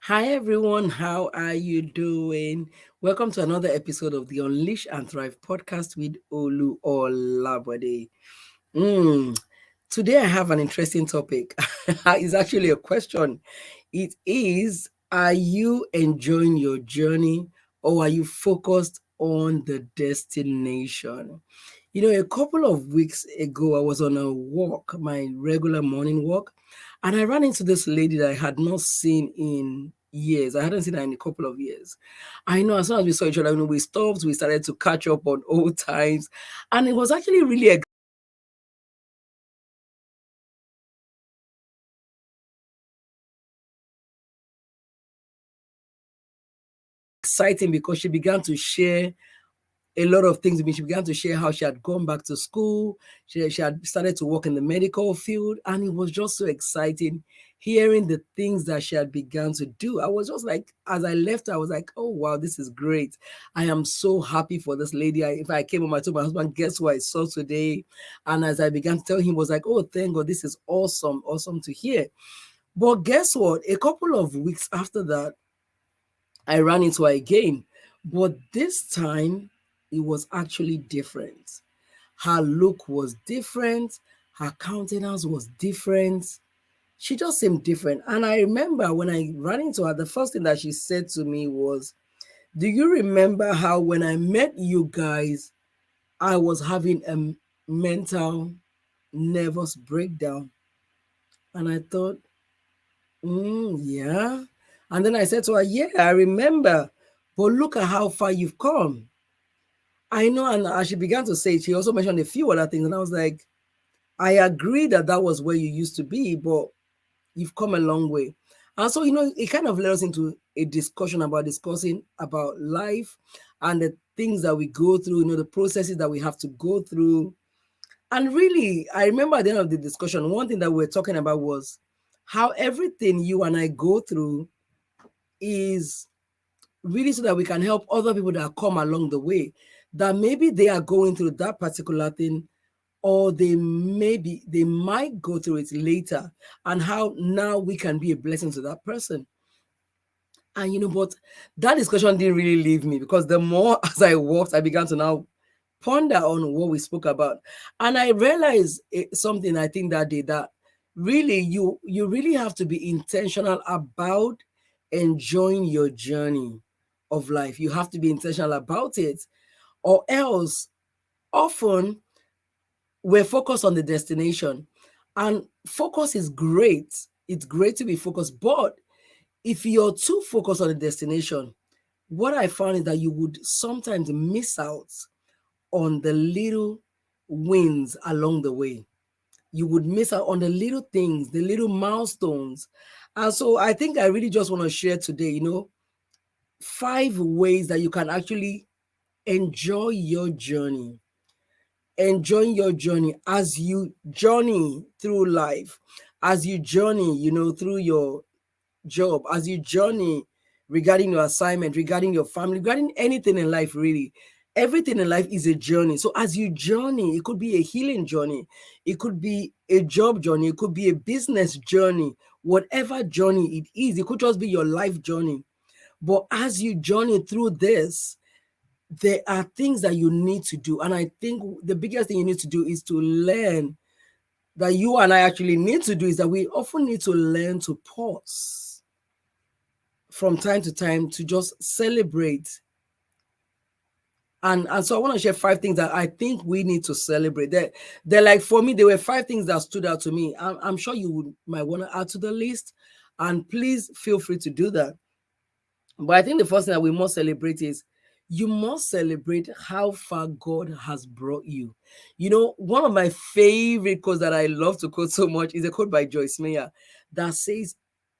Hi everyone, how are you doing? Welcome to another episode of the Unleash and Thrive podcast with Olu Olabode. Mm, Today I have an interesting topic. It's actually a question. It is, are you enjoying your journey or are you focused on the destination? A couple of weeks ago, I was on a walk, my regular morning walk, and I ran into this lady that I had not seen in years. I hadn't seen her in a couple of years. I know as soon as we saw each other, we stopped, we started to catch up on old times, and it was actually really exciting because she began to share a lot of things with me. She began to share how she had gone back to school. She had started to work in the medical field, and it was just so exciting hearing the things that she had begun to do. I was just like, as I left, I was like, oh wow, this is great. I am so happy for this lady. If I came home, I told my husband, guess what I saw today? And as I began to tell him, he was like, oh, thank God, this is awesome, awesome to hear. But guess what? A couple of weeks after that, I ran into her again. But this time, it was actually different. Her look was different. Her countenance was different. She just seemed different. And I remember when I ran into her, the first thing that she said to me was, do you remember how when I met you guys, I was having a mental nervous breakdown? And I thought, yeah. And then I said to her, yeah, I remember. But look at how far you've come. I know. And as she began to say it, she also mentioned a few other things. And I was like, I agree that that was where you used to be, but you've come a long way. And so, it kind of led us into a discussion about discussing about life and the things that we go through, the processes that we have to go through. And really, I remember at the end of the discussion, one thing that we were talking about was how everything you and I go through is really so that we can help other people that come along the way, that maybe they are going through that particular thing, or they might go through it later, and how now we can be a blessing to that person. And but that discussion didn't really leave me, because the more as I walked, I began to now ponder on what we spoke about. And I realized something, I think, that day, that really you really have to be intentional about enjoying your journey of life. You have to be intentional about it, or else often we're focused on the destination. And focus is great. It's great to be focused, but if you're too focused on the destination, what I found is that you would sometimes miss out on the little wins along the way. You would miss out on the little things, the little milestones. And so I think I really just want to share today, 5 ways that you can actually enjoy your journey. Enjoying your journey as you journey through life, as you journey, through your job, as you journey regarding your assignment, regarding your family, regarding anything in life, really. Everything in life is a journey. So as you journey, it could be a healing journey, it could be a job journey, it could be a business journey, whatever journey it is, it could just be your life journey. But as you journey through this, there are things that you need to do. And I think the biggest thing you need to do is to learn, that you and I actually need to do, is that we often need to learn to pause from time to time to just celebrate. And so I want to share 5 things that I think we need to celebrate. They're like, for me, there were 5 things that stood out to me. I'm sure might want to add to the list, and please feel free to do that. But I think the first thing that we must celebrate is, you must celebrate how far God has brought you. One of my favorite quotes that I love to quote so much is a quote by Joyce Meyer that says,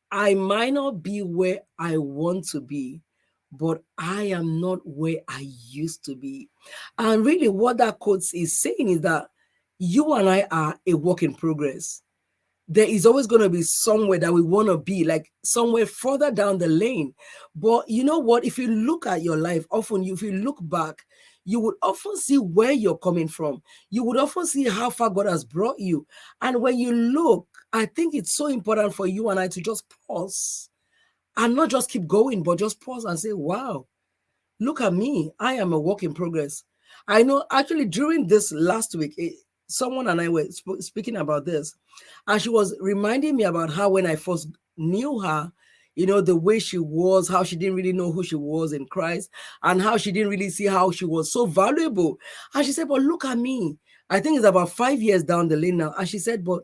I might not be where I want to be, but I am not where I used to be. And really, what that quote is saying is that you and I are a work in progress. There is always going to be somewhere that we want to be, like somewhere further down the lane. But you know what? If you look at your life, often, if you look back, you would often see where you're coming from. You would often see how far God has brought you. And when you look, I think it's so important for you and I to just pause and not just keep going, but just pause and say, wow, look at me. I am a work in progress. I know actually during this last week, someone and I were speaking about this, and she was reminding me about how when I first knew her, the way she was, how she didn't really know who she was in Christ, and how she didn't really see how she was so valuable. And she said, but look at me. I think it's about 5 years down the lane now. And she said, but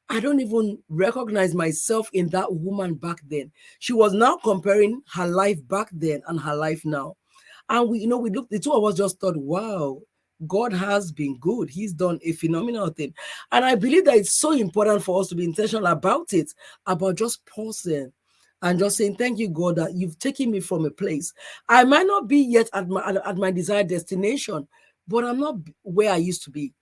I don't even recognize myself in that woman back then. She was now comparing her life back then and her life now. And we looked, the two of us just thought, wow, God has been good. He's done a phenomenal thing. And I believe that it's so important for us to be intentional about it, about just pausing and just saying, thank you, God, that you've taken me from a place. I might not be yet at my desired destination, but I'm not where I used to be.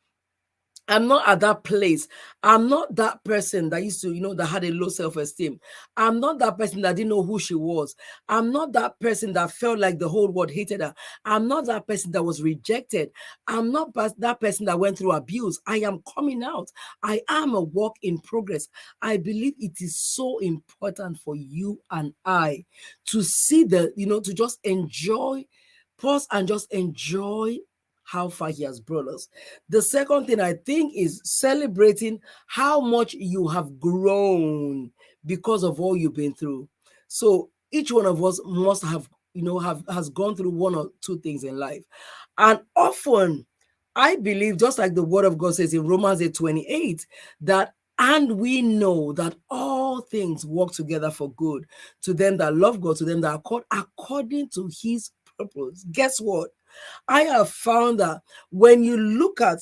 I'm not at that place. I'm not that person that used to, that had a low self-esteem. I'm not that person that didn't know who she was. I'm not that person that felt like the whole world hated her. I'm not that person that was rejected. I'm not that person that went through abuse. I am coming out. I am a work in progress. I believe it is so important for you and I to see to just enjoy, pause and just enjoy how far he has brought us. The second thing I think is celebrating how much you have grown because of all you've been through. So each one of us must have, has gone through one or two things in life. And often I believe, just like the word of God says in Romans 8:28, that and we know that all things work together for good to them that love God, to them that are called according to his purpose. Guess what? I have found that when you look at,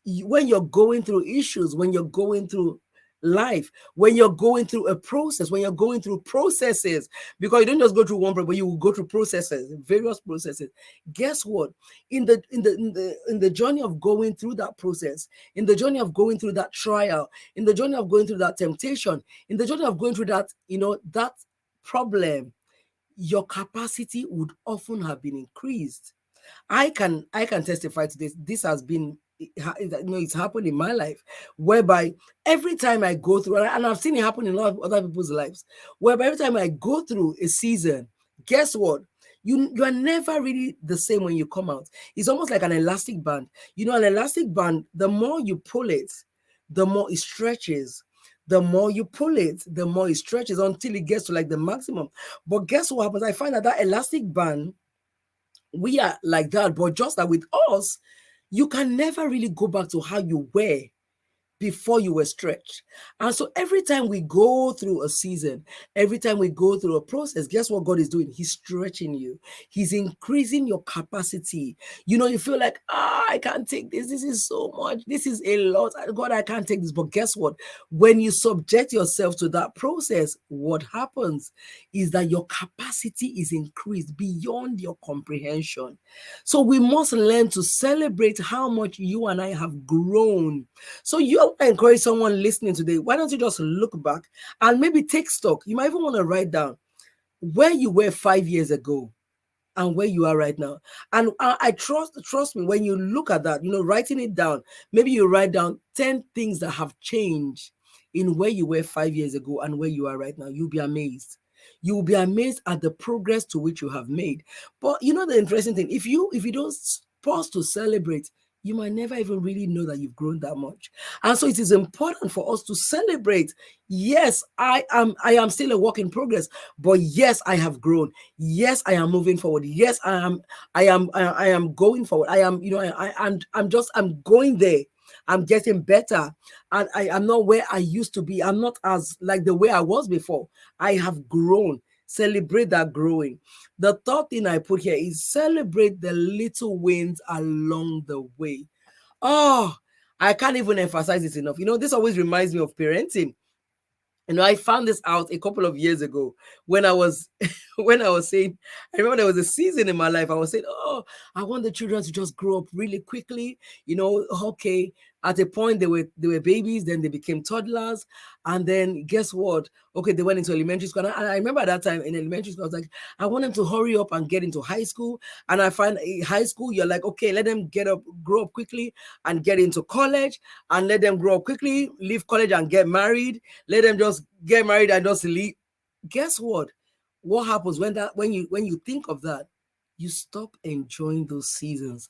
when you're going through issues, when you're going through life, when you're going through a process, when you're going through processes, because you don't just go through one, but you will go through processes, various processes. Guess what? In the journey of going through that process, in the journey of going through that trial, in the journey of going through that temptation, in the journey of going through that, that problem, your capacity would often have been increased. I can testify to this. This has been, it's happened in my life, whereby every time I go through, and I've seen it happen in a lot of other people's lives, whereby every time I go through a season, guess what? You are never really the same when you come out. It's almost like an elastic band. An elastic band, the more you pull it, the more it stretches. The more you pull it, the more it stretches until it gets to like the maximum. But guess what happens? I find that elastic band, we are like that, but just that with us, you can never really go back to how you were before you were stretched. And so every time we go through a season, every time we go through a process, guess what God is doing? He's stretching you. He's increasing your capacity. You feel like, I can't take this. This is so much. This is a lot. God, I can't take this. But guess what? When you subject yourself to that process, what happens is that your capacity is increased beyond your comprehension. So we must learn to celebrate how much you and I have grown. So you encourage someone listening today, why don't you just look back and maybe take stock? You might even want to write down where you were 5 years ago and where you are right now. And I trust me, when you look at that, writing it down, maybe you write down 10 things that have changed in where you were 5 years ago and where you are right now. You'll be amazed. You will be amazed at the progress to which you have made. But the interesting thing, if you don't pause to celebrate, you might never even really know that you've grown that much. And so it is important for us to celebrate. Yes, I am still a work in progress, but yes, I have grown. Yes, I am moving forward. Yes, I am going forward. I am, I'm going there. I'm getting better. And I am not where I used to be. I'm not as like the way I was before. I have grown. Celebrate that growing. The third thing I put here is celebrate the little wins along the way. Oh, I can't even emphasize this enough. This always reminds me of parenting. I found this out a couple of years ago when I was when I was saying, I remember there was a season in my life I was saying, oh, I want the children to just grow up really quickly. Okay. At a point they were babies, then they became toddlers, and then guess what? Okay, they went into elementary school. And I remember at that time in elementary school, I was like, I want them to hurry up and get into high school. And I find in high school, you're like, okay, let them grow up quickly and get into college, and let them grow up quickly, leave college and get married. Let them just get married and just leave. Guess what? what happens when you think of that, you stop enjoying those seasons.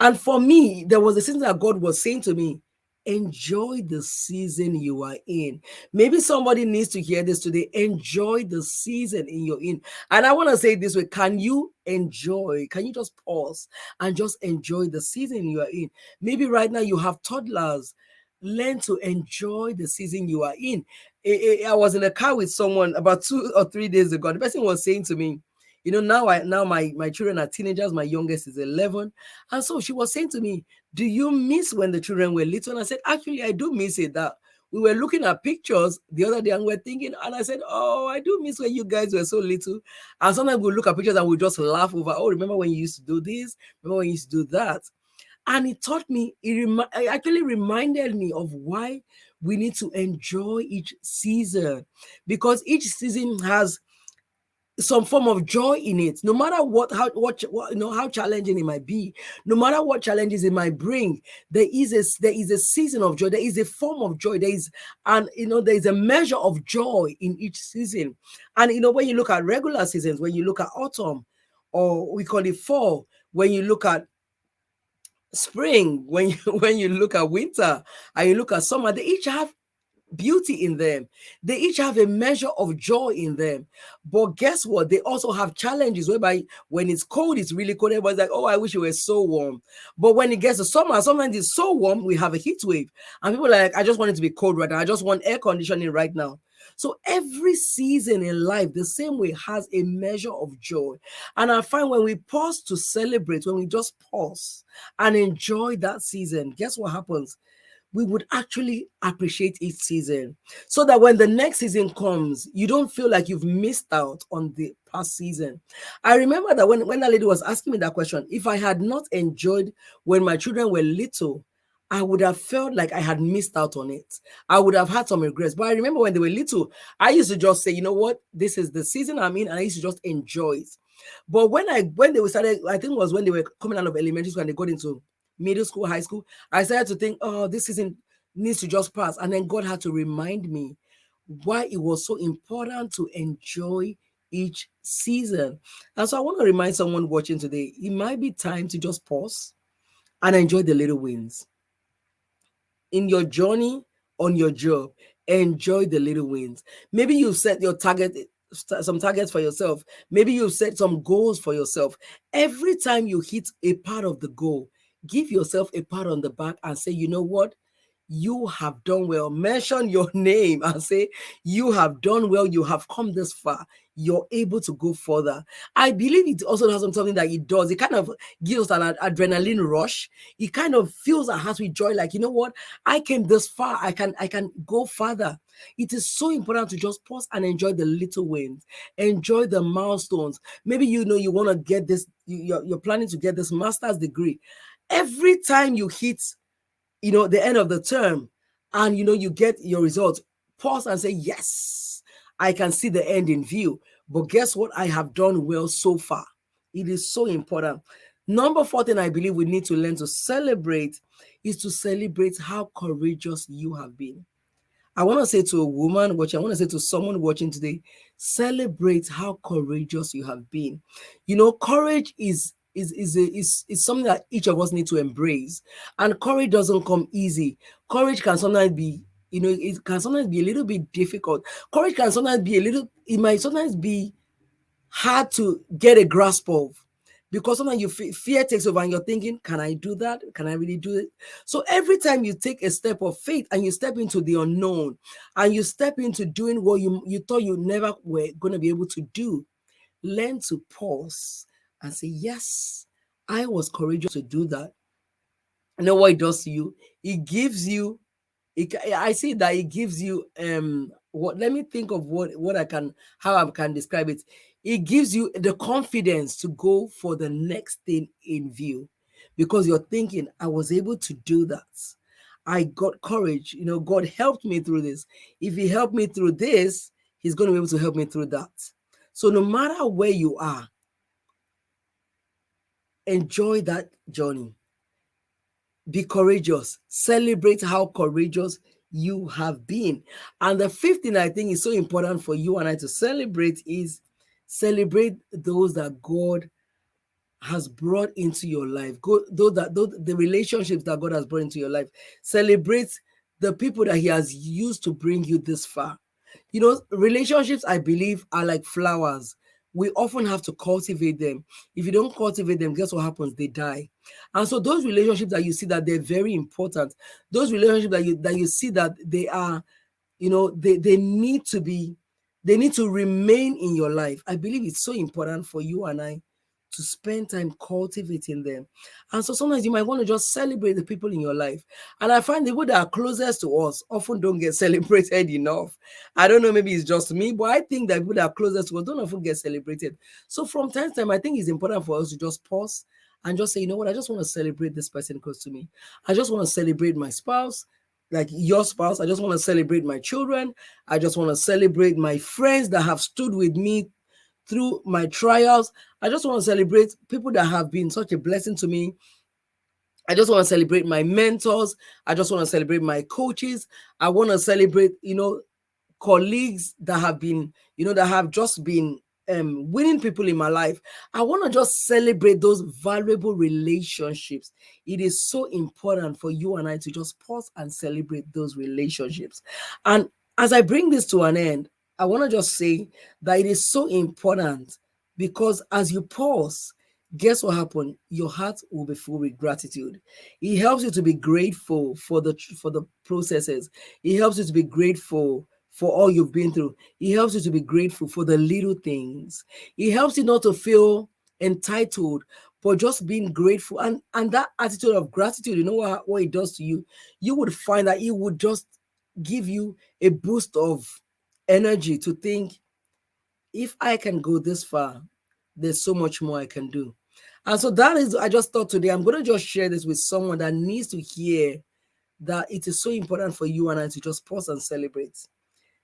And for me, there was a season that God was saying to me, enjoy the season you are in. Maybe somebody needs to hear this today. Enjoy the season in you're in. And I want to say it this way, can you enjoy? Can you just pause and just enjoy the season you are in? Maybe right now you have toddlers. Learn to enjoy the season you are in. I was in a car with someone about 2 or 3 days ago. The person was saying to me, now my children are teenagers. My youngest is 11, and so she was saying to me, "Do you miss when the children were little?" And I said, "Actually, I do miss it. That we were looking at pictures the other day, and we're thinking." And I said, "Oh, I do miss when you guys were so little." And sometimes we look at pictures and we just laugh over. Oh, remember when you used to do this? Remember when you used to do that? And it taught me. It actually reminded me of why we need to enjoy each season, because each season has some form of joy in it, no matter how challenging it might be, no matter what challenges it might bring. There is a season of joy, there is a form of joy, there is a measure of joy in each season. And when you look at regular seasons, when you look at autumn, or we call it fall, when you look at spring, when you when you look at winter, and you look at summer, they each have beauty in them. They each have a measure of joy in them. But guess what? They also have challenges whereby when it's cold, it's really cold. Everybody's like, oh, I wish it were so warm. But when it gets to summer, sometimes it's so warm, we have a heat wave. And people are like, I just want it to be cold right now. I just want air conditioning right now. So every season in life, the same way, has a measure of joy. And I find when we pause to celebrate, when we just pause and enjoy that season, guess what happens? We would actually appreciate each season, so that when the next season comes, you don't feel like you've missed out on the past season. I remember that when that lady was asking me that question, if I had not enjoyed when my children were little, I would have felt like I had missed out on it. I would have had some regrets. But I remember when they were little, I used to just say, you know what, this is the season I'm in, and I used to just enjoy it. But when they started, I think it was when they were coming out of elementary school and they got into middle school, high school, I started to think, oh, this season needs to just pass. And then God had to remind me why it was so important to enjoy each season. And so I want to remind someone watching today, it might be time to just pause and enjoy the little wins in your journey, on your job. Enjoy the little wins. Maybe you've set your target, some targets for yourself. Maybe you've set some goals for yourself. Every time you hit a part of the goal, give yourself a pat on the back and say, you know what, you have done well. Mention your name and say, you have done well. You have come this far. You're able to go further. I believe it also has something that it does. It kind of gives us an adrenaline rush. It kind of fills our hearts with joy. Like, you know what? I came this far. I can go further. It is so important to just pause and enjoy the little wins. Enjoy the milestones. Maybe you want to get this, you're planning to get this master's degree. Every time you hit the end of the term, and you get your results, pause and say, yes, I can see the end in view. But guess what? I have done well so far. It is so important. Number 14, I believe we need to learn to celebrate, is to celebrate how courageous you have been. I want to say to a woman watching, I want to say to someone watching today, celebrate how courageous you have been. Courage is something that each of us need to embrace. And courage doesn't come easy. Courage can sometimes be, it can sometimes be a little bit difficult. Courage can sometimes be it might sometimes be hard to get a grasp of, because sometimes fear takes over and you're thinking, can I do that? Can I really do it? So every time you take a step of faith and you step into the unknown and you step into doing what you thought you never were going to be able to do, learn to pause and say, yes, I was courageous to do that. You know what it does to you? It gives you, I see that it gives you what, let me think of what I can, how I can describe it. It gives you the confidence to go for the next thing in view, because you're thinking, I was able to do that. I got courage. God helped me through this. If he helped me through this, he's going to be able to help me through that. So no matter where you are, enjoy that journey. Be courageous. Celebrate how courageous you have been. And the fifth thing I think is so important for you and I to celebrate is Celebrate those that God has brought into your life. Those the relationships that God has brought into your life. Celebrate the people that He has used to bring you this far. You know, relationships, I believe, are like flowers. We often have to cultivate them. If you don't cultivate them, guess what happens? They die. And so those relationships that you see that they're very important, those relationships that you see that they are, they need to be, they need to remain in your life. I believe it's so important for you and I to spend time cultivating them. And so sometimes you might want to just celebrate the people in your life. And I find the people that are closest to us often don't get celebrated enough. I don't know, maybe it's just me, but I think that people that are closest to us don't often get celebrated. So from time to time, I think it's important for us to just pause and just say, you know what, I just want to celebrate this person close to me. I just want to celebrate my spouse, like your spouse. I just want to celebrate my children. I just want to celebrate my friends that have stood with me through my trials. I just want to celebrate people that have been such a blessing to me. I just want to celebrate my mentors. I just want to celebrate my coaches. I want to celebrate, colleagues that have been, that have just been winning people in my life. I want to just celebrate those valuable relationships. It is so important for you and I to just pause and celebrate those relationships. And as I bring this to an end, I want to just say that it is so important because as you pause, guess what happened? Your heart will be full with gratitude. It helps you to be grateful for the processes. It helps you to be grateful for all you've been through. It helps you to be grateful for the little things. It helps you not to feel entitled, but just being grateful. And that attitude of gratitude, you know what it does to you? You would find that it would just give you a boost of energy to think, if I can go this far, there's so much more I can do. And so that is, I just thought today, I'm going to just share this with someone that needs to hear that it is so important for you and I to just pause and celebrate.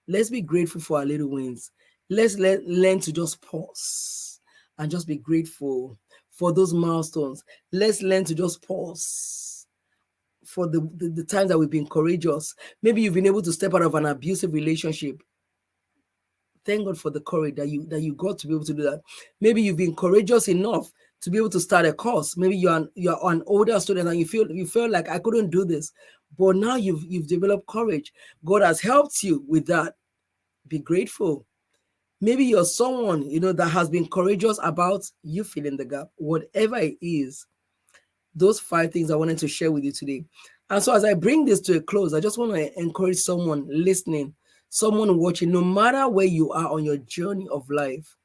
Let's be grateful for our little wins. Let's learn to just pause and just be grateful for those milestones. Let's learn to just pause for the times that we've been courageous. Maybe you've been able to step out of an abusive relationship. Thank God for the courage that you got to be able to do that. Maybe you've been courageous enough to be able to start a course. Maybe you're an older student and you feel like, I couldn't do this, but now you've developed courage. God has helped you with that. Be grateful. Maybe you're someone that has been courageous about you filling the gap. Whatever it is, those 5 things I wanted to share with you today. And so as I bring this to a close, I just want to encourage someone listening, someone watching, no matter where you are on your journey of life,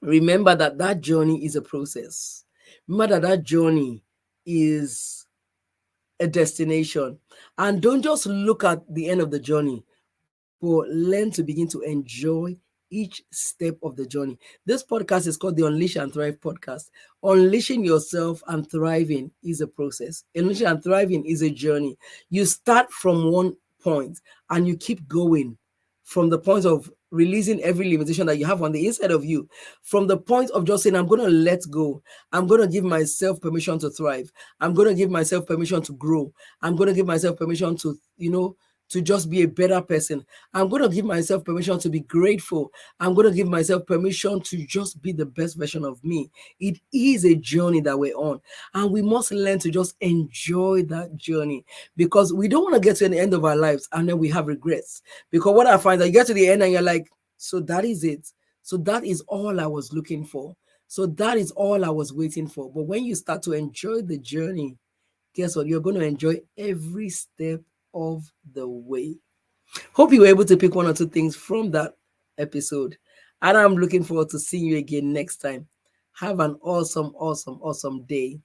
remember that journey is a process. Remember that journey is a destination. And don't just look at the end of the journey, but learn to begin to enjoy each step of the journey. This podcast is called the Unleash and Thrive podcast. Unleashing yourself and thriving is a process. Unleashing and thriving is a journey. You start from one point and you keep going from the point of releasing every limitation that you have on the inside of you, from the point of just saying, I'm going to let go. I'm going to give myself permission to thrive. I'm going to give myself permission to grow. I'm going to give myself permission to just be a better person. I'm going to give myself permission to be grateful. I'm going to give myself permission to just be the best version of me. It is a journey that we're on, and we must learn to just enjoy that journey, because we don't want to get to the end of our lives and then we have regrets. Because what I find, that you get to the end and you're like, so that is it. So that is all I was looking for. So that is all I was waiting for. But when you start to enjoy the journey, guess what? You're going to enjoy every step of the way. Hope you were able to pick one or two things from that episode. And I'm looking forward to seeing you again next time. Have an awesome, awesome, awesome day.